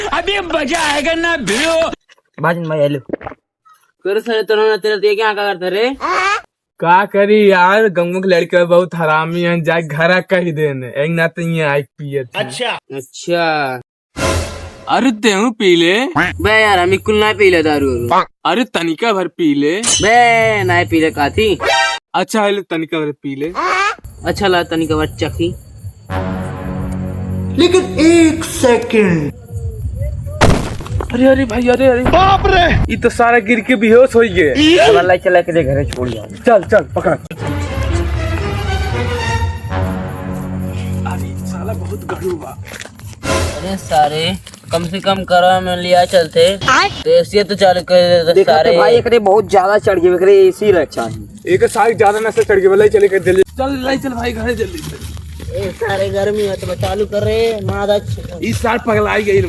अभी मजा आएगा ना भिड़ो। भाजन भाई हेलो कर सर तो तेरे क्या करते रे? का करी यार, गंगू की लड़के बहुत हरामी है, जाए घर कही देने एक ना तो ये आई पिए। अच्छा अरे तेहू पी ले। बे यार हम कुल ना पी ले दारू। अरे तनिका भर पी ले। बे ना पी ले काथी। अच्छा है, तनिका भर पी ले। अच्छा ला तनिका बच्चा की। लेकिन एक सेकंड। अरे अरे भाई, अरे अरे बाप रे, ये तो सारा गिर के बेहोश हो गए। वाला चला के घरे छोड़ जाओ। चल चल पकड़। अरे साला बहुत गड़ू बा। अरे सारे कम से कम करो में लिया चलते तो ऐसे तो चालू कर देते सारे भाई। एकरे बहुत ज्यादा चढ़ गए, एकरे एसी रक्षा है। एक साइड ज्यादा नशा चढ़ गए, चले कर जल्दी चल लाई चल भाई घर जल्दी। ए सारे गर्मी है तो चालू कर रहे मादा इस साल पगलाई गई।